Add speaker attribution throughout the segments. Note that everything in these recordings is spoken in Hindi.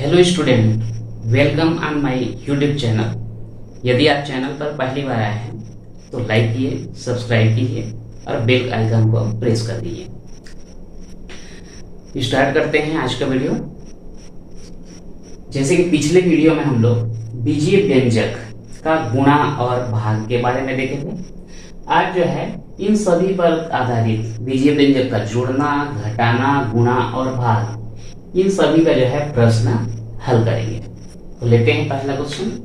Speaker 1: Hello student, welcome on my YouTube channel. यदि आप चैनल पर पहली बार आए हैं तो लाइक कीजिए, सब्सक्राइब कीजिए और बेल आइकन को प्रेस कर दीजिए। स्टार्ट करते हैं आज का वीडियो। जैसे कि पिछले वीडियो में हम लोग बीजीय व्यंजक का गुणा और भाग के बारे में देखे थे। आज जो है इन सभी पर आधारित बीजीय व्यंजक का जोड़ना, घटाना, गुणा और भाग, इन सभी का जो है प्रश्न हल करेंगे। तो लेते हैं पहला क्वेश्चन।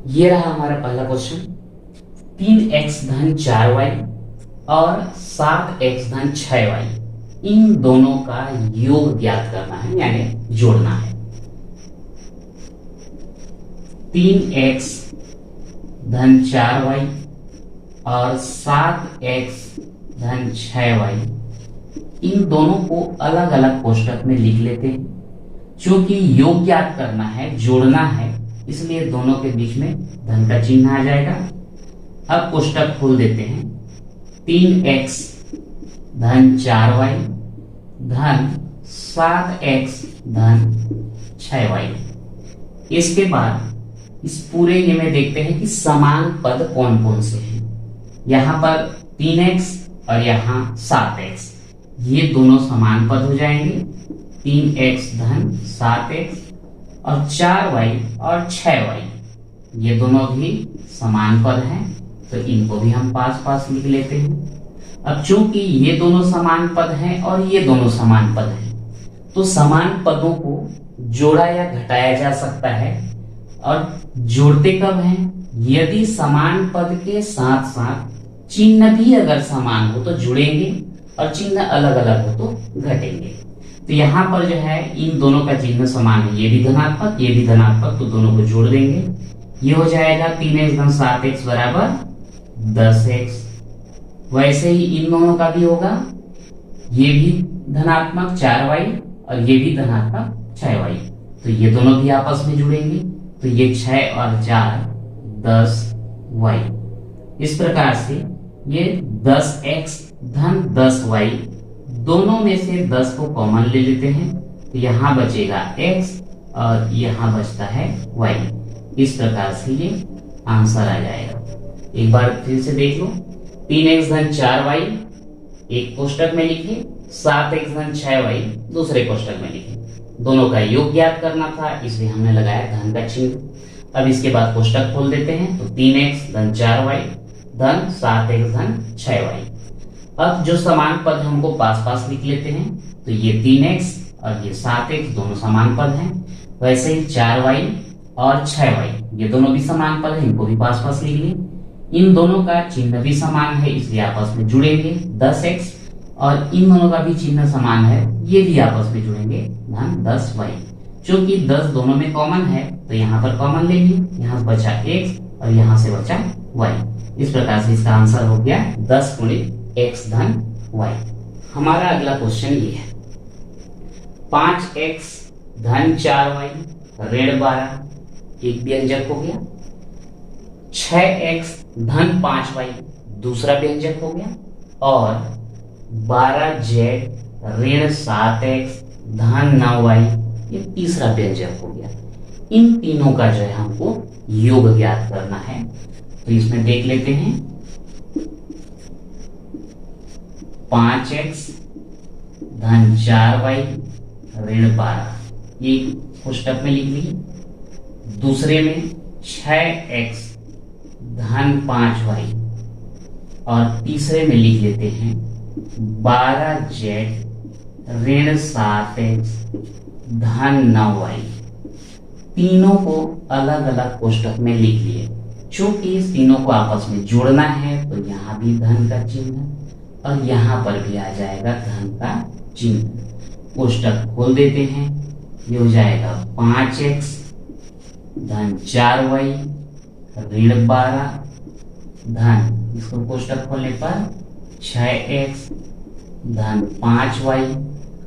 Speaker 1: ये रहा हमारा पहला क्वेश्चन। 3x धन 4y और 7x धन 6y, इन दोनों का योग ज्ञात करना है, यानी जोड़ना है। 3x धन 4y और 7x धन 6y, इन दोनों को अलग अलग कोष्टक में लिख लेते हैं। चूंकि योग ज्ञात करना है, जोड़ना है, इसलिए दोनों के बीच में धन का चिन्ह आ जाएगा। अब कोष्टक खोल देते हैं। 3x धन 4y धन 7x धन 6y। इसके बाद इस पूरे ये में देखते हैं कि समान पद कौन कौन से हैं। यहां पर 3x और यहां 7x, ये दोनों समान पद हो जाएंगे। 3x धन 7x और 4y और 6y, ये दोनों भी समान पद हैं, तो इनको भी हम पास पास लिख लेते हैं। अब चूंकि ये दोनों समान पद हैं और ये दोनों समान पद हैं, तो समान पदों को जोड़ा या घटाया जा सकता है। और जोड़ते कब हैं? यदि समान पद के साथ साथ चिन्ह भी अगर समान हो तो जुड़ेंगे और चिन्ह अलग अलग हो तो घटेंगे। तो यहाँ पर जो है इन दोनों का चिन्ह समान है, ये भी धनात्मक, ये भी धनात्मक, तो दोनों को जोड़ देंगे। ये हो जाएगा 3x धन 7x बराबर 10x। वैसे ही इन दोनों का भी होगा, ये भी धनात्मक 4y और ये भी धनात्मक 6y, तो ये दोनों भी आपस में जुड़ेंगे। तो ये 6 और 4 10y। इस प्रकार से ये 10x धन 10y, दोनों में से 10 को कॉमन ले लेते हैं, तो यहां बचेगा x और यहां बचता है y। इस प्रकार से ये आंसर आ जाएगा। एक बार फिर से देख लो। 3x धन 4y एक कोष्टक में लिखे, 7x धन 6y दूसरे कोष्टक में लिखे। दोनों का योग ज्ञात करना था, इसलिए हमने लगाया धन का चिन्ह। अब इसके बाद कोष्टक खोल देते हैं, तो 3x धन 4y धन 7x धन 6y। अब जो समान पद हमको पास पास लिख लेते हैं, तो ये 3x और ये 7x दोनों समान पद हैं। वैसे ही 4y और 6y, ये दोनों भी समान पद हैं, इनको भी पास पास लिख लिए। इन दोनों का चिन्ह भी समान है, इसलिए आपस में जुड़ेंगे 10x, और इन दोनों का भी चिन्ह समान है, ये भी आपस में जुड़ेंगे धन 10y। चूंकि 10 दोनों में कॉमन है, तो यहाँ पर कॉमन ले लिए, यहाँ बचा x और यहाँ से बचा y। इस प्रकार से इसका आंसर हो गया 10 गुणित x धन y। हमारा अगला क्वेश्चन ये है। 5x धन 4y ऋण 12, एक व्यंजक हो गया। 6x धन 5y दूसरा व्यंजक हो गया। और 12z ऋण 7x धन 9y, ये तीसरा व्यंजक हो गया। इन तीनों का जो है हमको योग ज्ञात करना है, तो इसमें देख लेते हैं। 5x धन 4y ऋण 12, ये कोष्टक में लिख ली। दूसरे में 6x धन 5y और तीसरे में लिख लेते हैं 12z ऋण 7x धन 9y, तीनों को अलग अलग कोष्टक में लिख लिए। चूंकि इस तीनों को आपस में जोड़ना है तो यहाँ भी धन का चिन्ह और यहाँ पर भी आ जाएगा धन का चिन्ह। कोष्टक खोल देते हैं, ये हो जाएगा 5x धन 4y ऋण 12 धन, इसको कोष्टक खोलने पर 6x धन 5y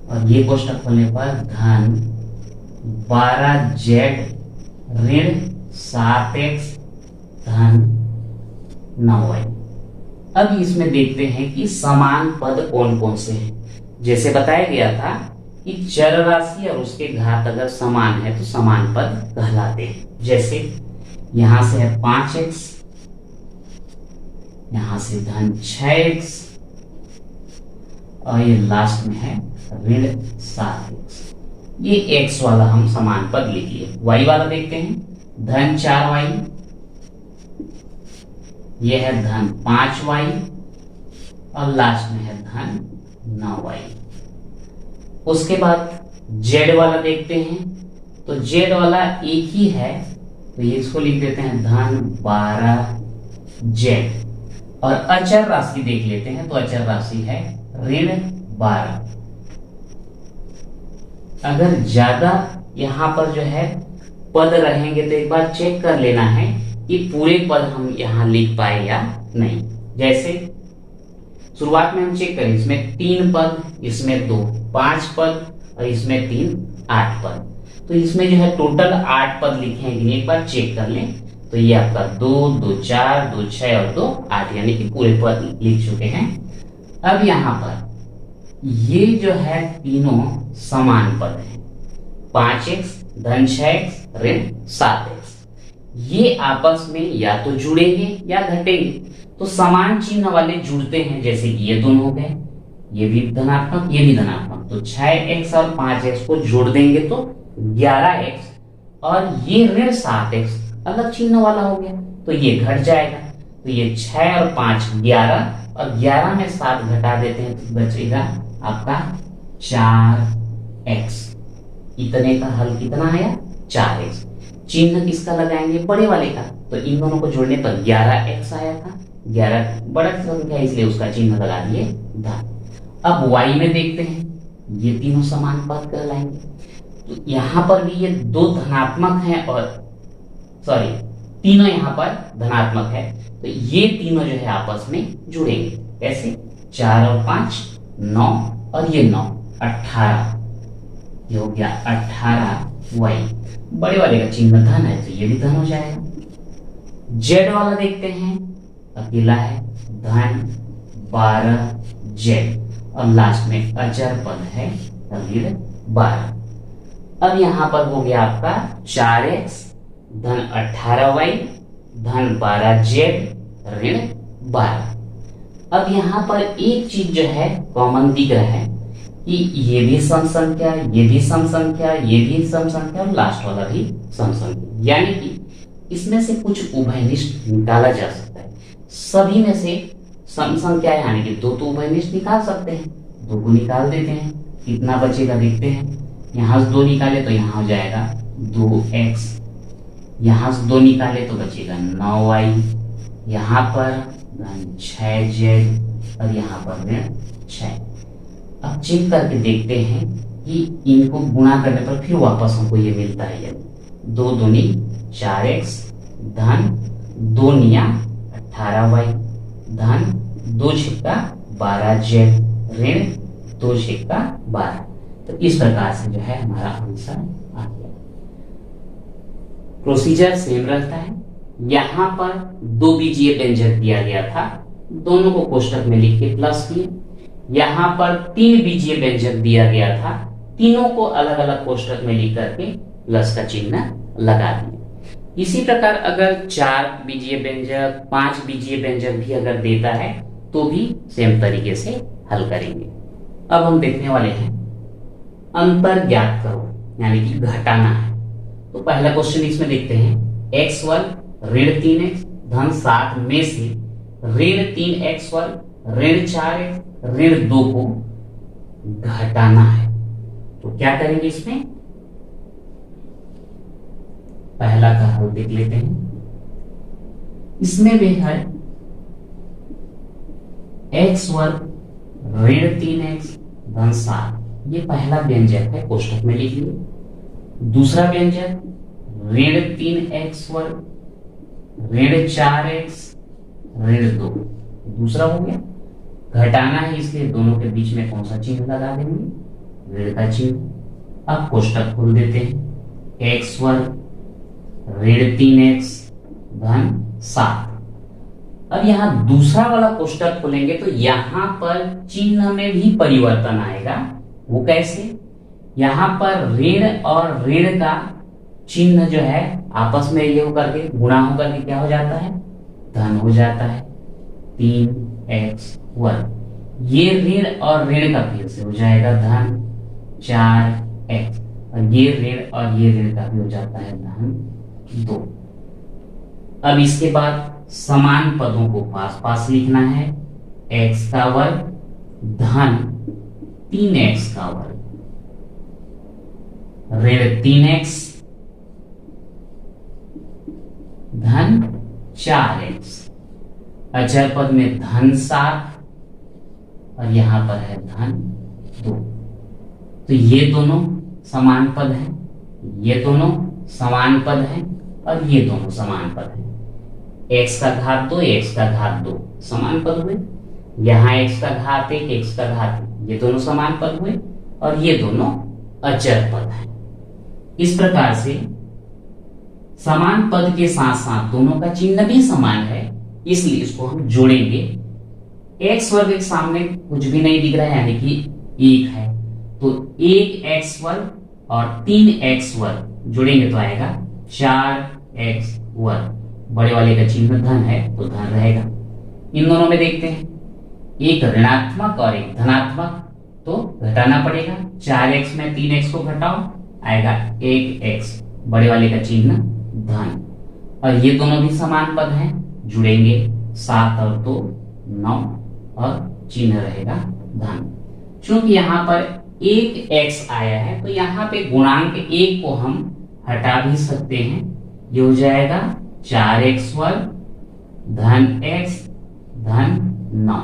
Speaker 1: और ये कोष्टक खोलने पर धन 12z ऋण 7x धन 9y। अब इसमें देखते हैं कि समान पद कौन कौन से हैं। जैसे बताया गया था कि चर राशि और उसके घात अगर समान है तो समान पद कहलाते हैं। जैसे यहां से है 5x, यहां से धन 6x और ये लास्ट में है ऋण 7x। ये x वाला हम समान पद लिख लिए। y वाला देखते हैं, धन 4y, ये है धन 5y और लास्ट में है धन 9y। उसके बाद z वाला देखते हैं, तो z वाला एक ही है तो ये इसको लिख देते हैं धन 12z। और अचर राशि देख लेते हैं, तो अचर राशि है ऋण 12। अगर ज्यादा यहाँ पर जो है पद रहेंगे तो एक बार चेक कर लेना है कि पूरे पद हम यहाँ लिख पाए या नहीं। जैसे शुरुआत में हम चेक करें, इसमें 3 पद, इसमें 2 5 पद और इसमें 3 8 पद। तो इसमें जो है टोटल 8 पद लिखे हैं कि नहीं, एक बार चेक कर लें। तो ये आपका 2 2 4 2 6 और 2 8, यानी कि पूरे पद लिख चुके हैं। अब यहाँ पर ये जो है तीनों समान पद हैं, 5x धन 6x ऋण 7x। ये आपस में या तो जुड़ेंगे या घटेंगे, तो समान चिन्ह वाले जुड़ते हैं। जैसे कि ये दोनों हो गए, ये भी धनात्मक ये भी धनात्मक, तो 6x और 5x को जोड़ देंगे तो 11x और ये ऋण 7x अलग चिन्ह वाला हो गया तो ये घट जाएगा। तो ये 6 और 5 11 और 11 में 7 घटा देते हैं तो बचेगा आपका 4x। इतने का हल कितना आया? 4x। चिन्ह किसका लगाएंगे? बड़े वाले का। तो इन दोनों को जोड़ने पर 11x आया था, 11 बड़ा संख्या इसलिए उसका चिन्ह लगा दिए धन। अब y में देखते हैं, ये तीनों समान पद कहलाएंगे। तो यहाँ पर भी ये 2 धनात्मक हैं और तीनों यहाँ पर धनात्मक है, तो ये तीनों जो है आपस में जुड़ेंगे। कैसे? 4 और 5 9 और ये 9 18, ये हो गया 18y। बड़े वाले का चिन्ह धन है तो ये भी धन हो जाएगा। z वाला देखते हैं, अकेला है, धन 12z और लास्ट में अचर पद है ऋण 12। अब यहां पर हो गया आपका 4x धन 18y धन 12z ऋण 12। अब यहाँ पर एक चीज जो है कॉमन दिख रहा है कि ये भी सम संख्या, ये भी सम संख्या, ये भी सम संख्या और लास्ट वाला भी सम संख्या, यानी कि इसमें से कुछ उभयनिष्ठ निकाला जा सकता है। सभी में से सम संख्या यानी कि 2 तो उभयनिष्ठ निकाल सकते हैं, 2 को निकाल देते हैं, कितना बचेगा देखते हैं। यहाँ से 2 निकाले तो यहाँ हो जाएगा 2x, यहाँ से 2 निकाले तो बचेगा 9y, यहाँ पर धन 6z और यहाँ पर ऋण 6। अब चेक करके देखते हैं कि इनको गुणा करने पर फिर वापस हमको ये मिलता है या 2 दूनी 4x धन 2 निया 18y धन 2 छिक्का 12z ऋण 2 छिक्का 12। तो इस प्रकार से जो है हमारा आंसर आ गया। प्रोसीजर सेम रहता है। यहां पर 2 बीजीय व्यंजक दिया गया था, दोनों को कोष्टक में लिख के प्लस किए। यहां पर 3 बीजीय व्यंजक दिया गया था, तीनों को अलग अलग कोष्टक में लिख करके प्लस का चिन्ह लगा दिए। इसी प्रकार अगर 4 बीजीय व्यंजक 5 बीजीय व्यंजक भी अगर देता है तो भी सेम तरीके से हल करेंगे। अब हम देखने वाले हैं अंतर ज्ञात करो, यानी कि घटाना है। तो पहला क्वेश्चन इसमें देखते हैं, x वर्ग ऋण 3x धन 7 में से ऋण 3x वर्ग ऋण 4x ऋण 2 को घटाना है। तो क्या करेंगे इसमें, पहला का हल देख लेते हैं। इसमें भी है एक्स वर्ग ऋण 3x धन 7, ये पहला व्यंजक है, कोष्टक में लिख लिए। दूसरा व्यंजक ऋण 3x वर्ग ऋण 4x ऋण 2, दूसरा हो गया। घटाना है इसलिए दोनों के बीच में कौन सा चिन्ह लगा देंगे, ऋण का चिन्ह। अब कोष्टक खोल देते हैं, x वर्ग ऋण 3x धन 7। अब यहां दूसरा वाला कोष्टक खोलेंगे तो यहां पर चिन्ह में भी परिवर्तन आएगा। वो कैसे, यहां पर ऋण और ऋण का चिन्ह जो है आपस में ये होकर के गुणा होकर के क्या हो जाता है, धन हो जाता है। 3x वर्ग, ये ऋण और ऋण का फिर से हो जाएगा धन 4x, और ये ऋण और ये ऋण का भी हो जाता है धन 2। अब इसके बाद समान पदों को पास पास लिखना है, x का वर्ग धन 3x का वर्ग ऋण 3x धन 4x, अचर पद में धन 7 और यहां पर है धन 2। तो ये दोनों समान पद हैं, ये दोनों समान पद हैं और ये दोनों समान पद हैं। x का घात 2 x का घात 2 समान पद हुए, यहाँ x का घात 1 x का घात 1, ये दोनों समान पद हुए और ये दोनों अचर पद हैं। इस प्रकार से समान पद के साथ साथ दोनों का चिन्ह भी समान है, इसलिए इसको हम जोड़ेंगे। x वर्ग के सामने कुछ भी नहीं दिख रहा है यानी कि 1 है, तो 1x वर्ग और 3x वर्ग जोड़ेंगे तो आएगा 4x वर्ग। बड़े वाले का चिन्ह धन है तो धन रहेगा। इन दोनों में देखते हैं, एक ऋणात्मक और एक धनात्मक, तो घटाना पड़ेगा। 4x में 3x को घटाओ, आएगा 1x, बड़े वाले का चिन्ह धन। और ये दोनों भी समान पद हैं, जुड़ेंगे 7 और 2 9 और चिन्ह रहेगा धन। चूंकि यहाँ पर एक x आया है तो यहाँ पे गुणांक 1 को हम हटा भी सकते हैं, ये हो जाएगा 4x वर्ग धन x धन 9,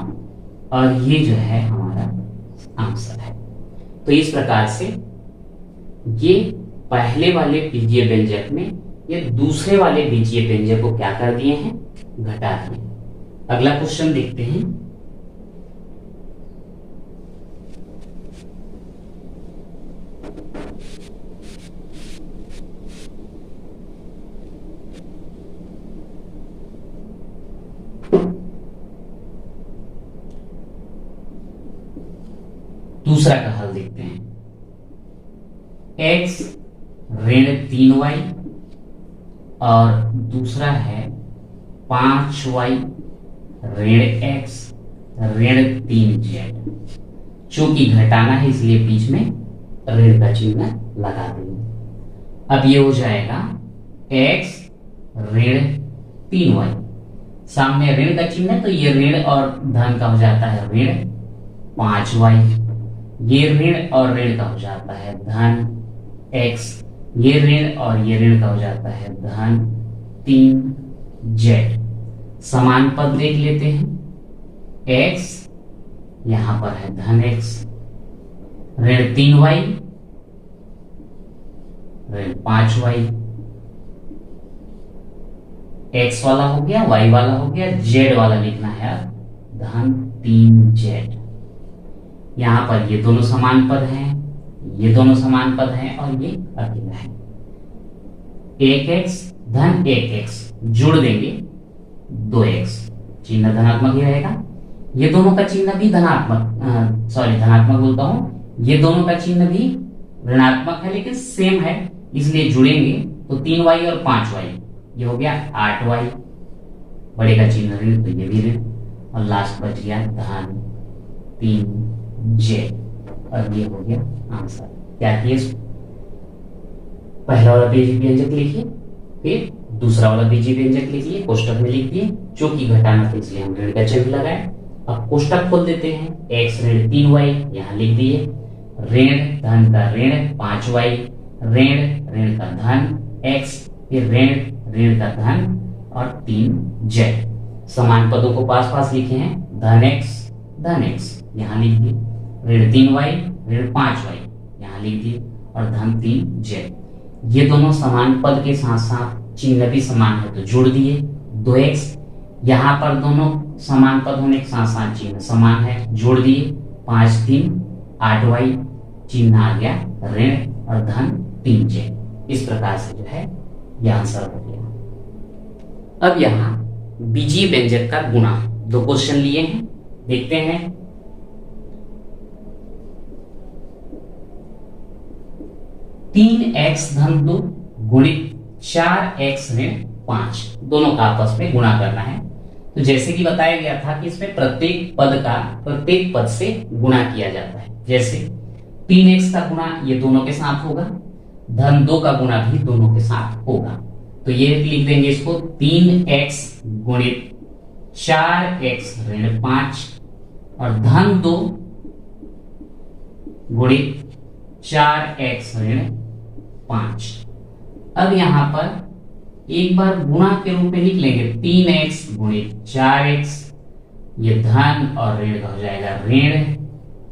Speaker 1: और ये जो है हमारा आंसर है। तो इस प्रकार से ये पहले वाले बीजीय व्यंजक में ये दूसरे वाले बीजीय व्यंजक को क्या कर दिए हैं, घटा दिए। अगला क्वेश्चन देखते हैं। दूसरा का हल देखते हैं, x ऋण 3y और दूसरा है 5y ऋण x ऋण 3z। चूंकि घटाना है इसलिए बीच में ऋण का चिन्ह लगा देंगे। अब ये हो जाएगा x ऋण 3y, सामने ऋण का चिन्ह है तो ये ऋण और धन का हो जाता है ऋण 5y, ये ऋण और ऋण का हो जाता है धन x, ये ऋण और ये ऋण का हो जाता है धन 3z। समान पद देख लेते हैं, x यहां पर है धन x ऋण 3y ऋण 5y, x वाला हो गया, y वाला हो गया, z वाला लिखना है धन 3z। यहां पर ये दोनों समान पद हैं, ये दोनों समान पद हैं और ये अकेला है। 1x धन 1x जोड़ देंगे 2x, चिन्ह धनात्मक ही रहेगा। ये दोनों का चिन्ह भी धनात्मक, धनात्मक बोलता हूं, ये दोनों का चिन्ह भी ऋणात्मक है लेकिन सेम है, इसलिए जुड़ेंगे तो 3y और 5y, ये हो गया 8y, बड़े का चिन्ह ऋण तो ये भी ऋण, और लास्ट बच गया धन 3z, और ये हो गया आंसर। क्या किए, पहला वाला बीजीय व्यंजक लिखिए, फिर दूसरा वाला बीजीय व्यंजक लिखिए, कोष्टक में लिख दिए। चूंकि घटाना था इसलिए हम ऋण का चिन्ह लगाए, अब कोष्टक खोल देते हैं, x ऋण 3y यहाँ लिख दिए, ऋण धन का ऋण 5y, ऋण ऋण का धन x, फिर ऋण ऋण का धन और 3z। समान पदों को पास पास लिखे हैं, धन x यहाँ लिख दिए, ऋण 3y ऋण 5y यहाँ लिख दिए और धन 3z। ये दोनों समान पद के साथ साथ चिन्ह भी समान है तो जोड़ दिए, 2x, यहाँ पर दोनों समान पद होने के साथ साथ चिन्ह समान है, जोड़ दिए, 5 3 8y, चिन्ह आ गया ऋण और धन 3z। इस प्रकार से जो है यह आंसर हो गया। अब यहाँ बीजीय व्यंजक का गुणा 2 क्वेश्चन लिए हैं, देखते हैं। तीन एक्स धन 2 गुणित 4x ऋण 5, दोनों का आपस में गुणा करना है। तो जैसे कि बताया गया था कि इसमें प्रत्येक पद से गुणा किया जाता है। जैसे 3x का गुणा ये दोनों के साथ होगा, धन 2 का गुणा भी दोनों के साथ होगा। तो ये लिख देंगे इसको 3x गुणित 4x ऋण 5 और धन 2 गुणित 4x ऋण 5। अब यहां पर एक बार गुणा के रूप में लिख लेंगे, 3x गुणित 4x, ये धन और ऋण का हो जाएगा ऋण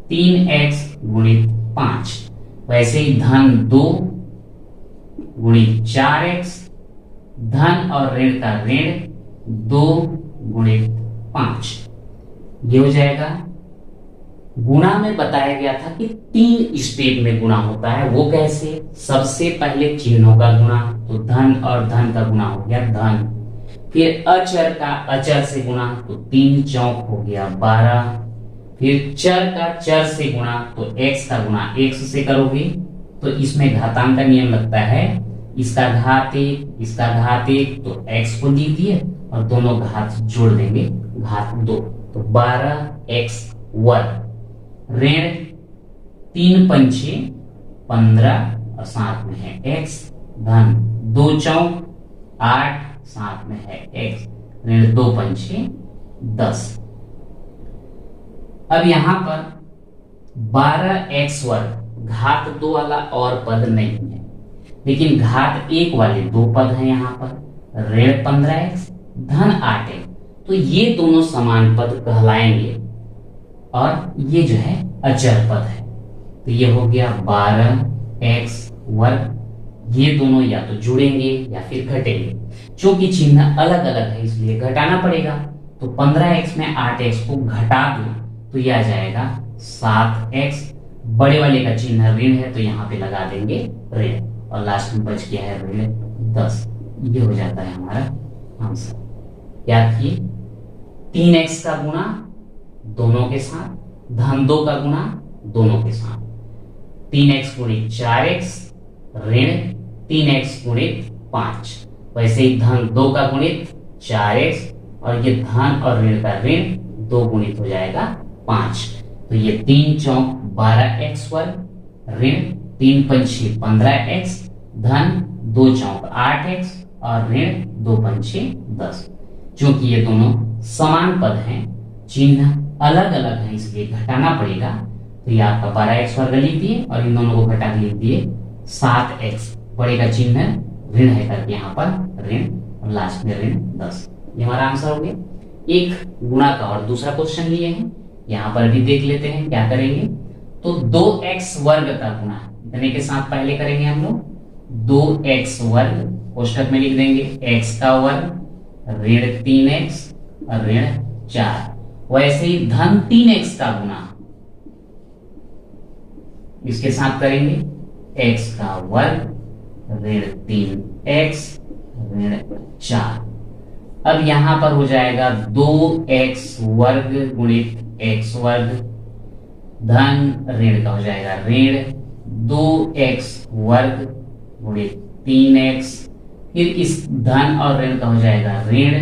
Speaker 1: 3x गुणित 5। वैसे ही धन 2 गुणित 4x, धन और ऋण का ऋण 2 गुणित 5। ये हो जाएगा। गुणा में बताया गया था कि 3 स्टेप में गुणा होता है, वो कैसे? सबसे पहले चिन्हों का गुणा, तो धन और धन का गुणा हो गया धन, फिर अचर का अचर से गुणा, तो 3 चौक हो गया 12, फिर चर का चर से गुणा, तो x का गुणा x से करोगे तो इसमें घातांक का नियम लगता है, इसका घात 1 इसका घात 1, तो x को लिख दिए और दोनों घात जोड़ देंगे, घात 2, तो 12x वर्ग ऋण 3 पंचे 15 और साथ में है x, धन 2 चौक 8, साथ में है x, ऋण 2 पंचे 10। अब यहां पर 12x वर्ग घात 2 वाला और पद नहीं है, लेकिन घात 1 वाले 2 पद हैं यहाँ पर, ऋण 15x धन 8x, तो ये दोनों समान पद कहलाएंगे और ये जो है अचर पद है। तो ये हो गया 12x वर्ग, ये दोनों या तो जुड़ेंगे या फिर घटेंगे, क्योंकि चिन्ह अलग अलग है इसलिए घटाना पड़ेगा। तो 15x में 8x को घटा दो तो यह आ जाएगा 7x, बड़े वाले का चिन्ह ऋण है तो यहाँ पे लगा देंगे ऋण, और लास्ट में बच गया है ऋण 10। ये हो जाता है हमारा आंसर। याद किए, 3x का गुणा दोनों के साथ, धन 2 का गुणा दोनों के साथ, 3x गुणित 4x ऋण 3x गुणित 5। वैसे ही धन 2 का गुणित 4x और ये धन और ऋण का ऋण 2 गुणित हो जाएगा 5। तो ये 3 चौक 12x वर्ग ऋण 3 पंचे 15x, धन 2 चौक 8x और ऋण 2 पंचे 10। क्योंकि ये दोनों समान पद हैं, चिन्ह अलग अलग है इसलिए घटाना पड़ेगा। तो ये आपका 12x वर्ग लिख दिए और इन दोनों को घटा के लिख दिए 7x, बड़े का चिन्ह ऋण है करके यहाँ पर ऋण और लास्ट में ऋण 10। ये हमारा आंसर हो गया। एक गुणा का और दूसरा क्वेश्चन लिए हैं, यहाँ पर भी देख लेते हैं क्या करेंगे। तो 2x वर्ग का गुणा इतने के साथ पहले करेंगे हम लोग, 2x वर्ग कोष्टक में लिख देंगे x का वर्ग ऋण 3x और ऋण 4। वैसे ही धन 3x का गुणा इसके साथ करेंगे, x का वर्ग ऋण 3x ऋण 4। अब यहां पर हो जाएगा 2x वर्ग गुणित x वर्ग, धन ऋण का हो जाएगा ऋण 2x वर्ग गुणित 3x, फिर इस धन और ऋण का हो जाएगा ऋण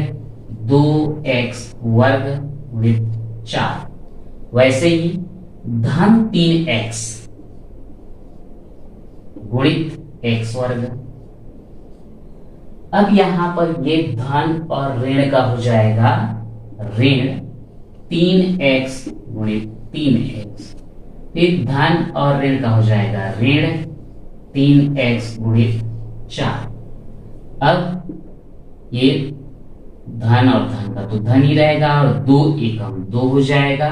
Speaker 1: 2x वर्ग गुणित 4। वैसे ही धन 3x गुणित x वर्ग। अब यहां पर ये धन और ऋण का हो जाएगा ऋण 3x गुणित 3x, फिर धन और ऋण का हो जाएगा ऋण 3x गुणित 4। अब ये धन और धन का तो धन ही रहेगा और 2 एकम 2 हो जाएगा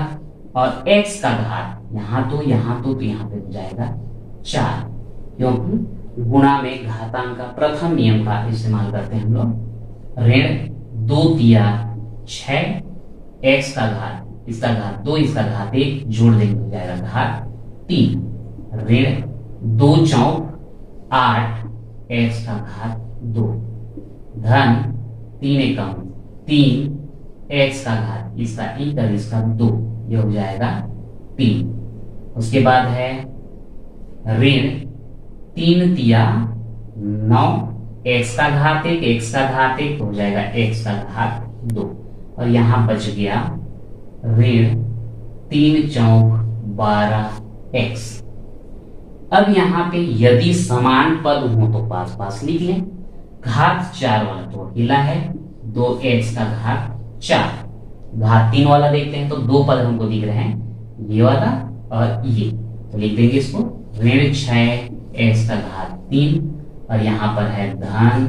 Speaker 1: और x का घात यहाँ तो यहाँ पे हो जाएगा 4, क्योंकि गुणा में घातांक का प्रथम नियम का इस्तेमाल करते हैं हम लोग। ऋण 2 तिया 6, x का घात इसका घात 2 इसका घात 1 जोड़ देंगे हो जाएगा घात 3, ऋण 2 चौक 8 x का घात 2, धन 3 एकम 3 x का घात इसका 1 और इसका 2, ये हो जाएगा 3। उसके बाद है ऋण 3 तिया 9 x का घात 1 x का घात 1 हो जाएगा x का घात 2 और यहां बच गया ऋण 3 चौक 12x। अब यहाँ पे यदि समान पद हो तो पास पास लिख लें। घात 4 वाला तो अकेला है, 2x का घात 4। घात 3 वाला देखते हैं तो 2 पद हमको दिख रहे हैं, ये वाला और ये, तो लिख देंगे इसको ऋण 6x का घात 3 और यहाँ पर है धन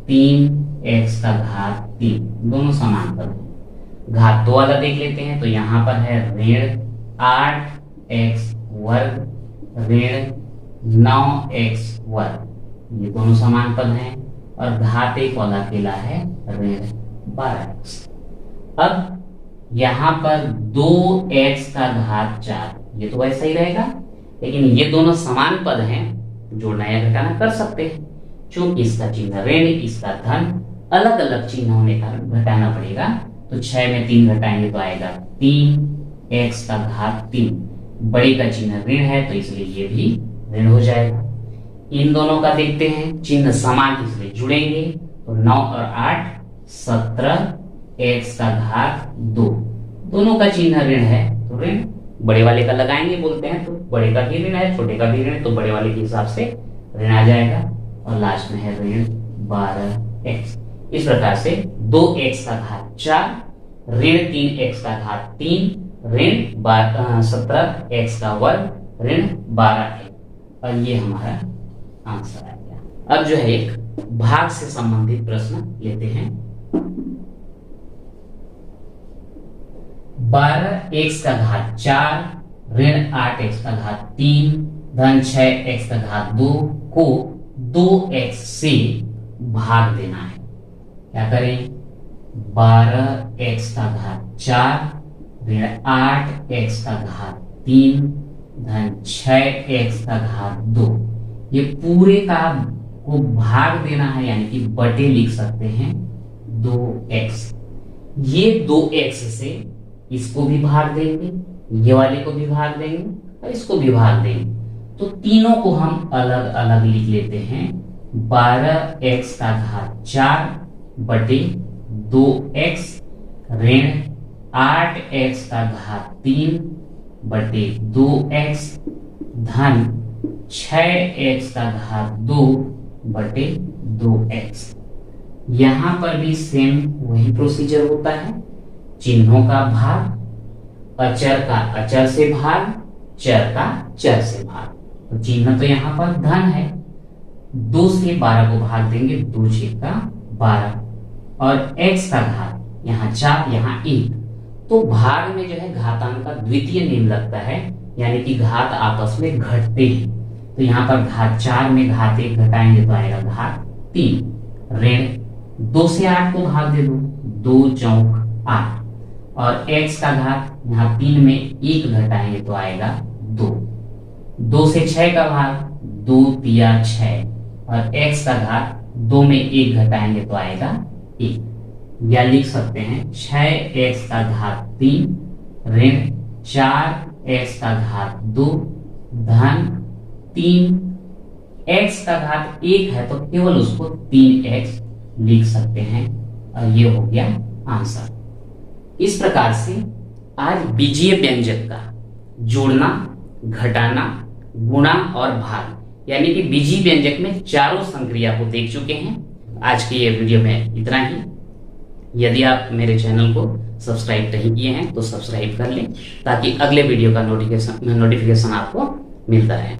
Speaker 1: 3x का घात 3, दोनों समान पद हैं। घात 2 वाला देख लेते हैं तो यहाँ पर है ऋण 8x वर्ग ऋण 9x वर्ग, ये दोनों समान पद हैं और घात 1 वाला अकेला है ऋण 12x। अब यहाँ पर 2x का घात 4, ये तो वैसा ही रहेगा, लेकिन ये दोनों समान पद हैं, जोड़ना या घटाना कर सकते हैं। चूंकि इसका चिन्ह ऋण इसका धन अलग अलग चिन्ह होने का घटाना पड़ेगा, तो 6 में 3 घटाएंगे तो आएगा 3x का घात 3। बड़े का चिन्ह ऋण है तो इसलिए ये भी ऋण हो जाएगा। इन दोनों का देखते हैं, चिन्ह समान इसलिए जुड़ेंगे तो 9 और 8 17x का घात 2, दोनों का चिन्ह ऋण है तो ऋण बड़े वाले का लगाएंगे बोलते हैं, तो बड़े का भी ऋण है छोटे का भी ऋण, तो बड़े वाले के हिसाब से ऋण आ जाएगा और लास्ट में है ऋण 12x। इस प्रकार से 2x का घात 4 ऋण 3x का घात 3 ऋण 17x का वर्ग ऋण 12x, और ये हमारा आंसर आ गया। अब जो है एक भाग से संबंधित प्रश्न लेते हैं। 12x का घात 4 ऋण 8x का घात 3 धन 6x का घात 2 को 2x से भाग देना है। क्या करें? 12x का घात 4 ऋण 8x का घात 3 धन 6x का घात 2, ये पूरे का को भाग देना है, यानी कि बटे लिख सकते हैं 2x। ये 2x से इसको भी भाग देंगे, ये वाले को भी भाग देंगे और इसको भी भाग देंगे, तो तीनों को हम अलग अलग लिख लेते हैं। 12x का घात 4 बटे 2x ऋण 8x का घात 3 बटे 2x धन 6x का घात 2 बटे 2x। यहां पर भी सेम वही प्रोसीजर होता है, चिन्हों का भाग, अचर का अचर से भाग, चर का चर से भाग। तो चिन्ह तो यहाँ पर धन है, 2 से 12 को भाग देंगे, 2 छेका 12 और x का घात यहाँ 4 यहाँ 1, तो भाग में जो है घातांक का द्वितीय नियम लगता है, यानी कि घात आपस में घटते हैं। तो यहाँ पर घात 4 में घात 1 घटाएंगे तो आएगा घात 3। ऋण 2 से 8 को भाग दे दो, 2 चौक 8 और x का घात यहाँ 3 में 1 घटाएंगे तो आएगा 2। 2 से 6 का भाग 2 तिया 6 और x का घात 2 में 1 घटाएंगे तो आएगा 1, या लिख सकते हैं 6x का घात 3 ऋण 4x का घात 2 धन 3x का घात 1 है तो केवल उसको 3x लिख सकते हैं, और ये हो गया आंसर। इस प्रकार से आज बीजीय व्यंजक का जोड़ना, घटाना, गुणा और भाग यानी कि बीजीय व्यंजक में चारों संक्रिया को देख चुके हैं। आज के ये वीडियो में इतना ही। यदि आप मेरे चैनल को सब्सक्राइब नहीं किए हैं तो सब्सक्राइब कर लें ताकि अगले वीडियो का नोटिफिकेशन आपको मिलता रहे।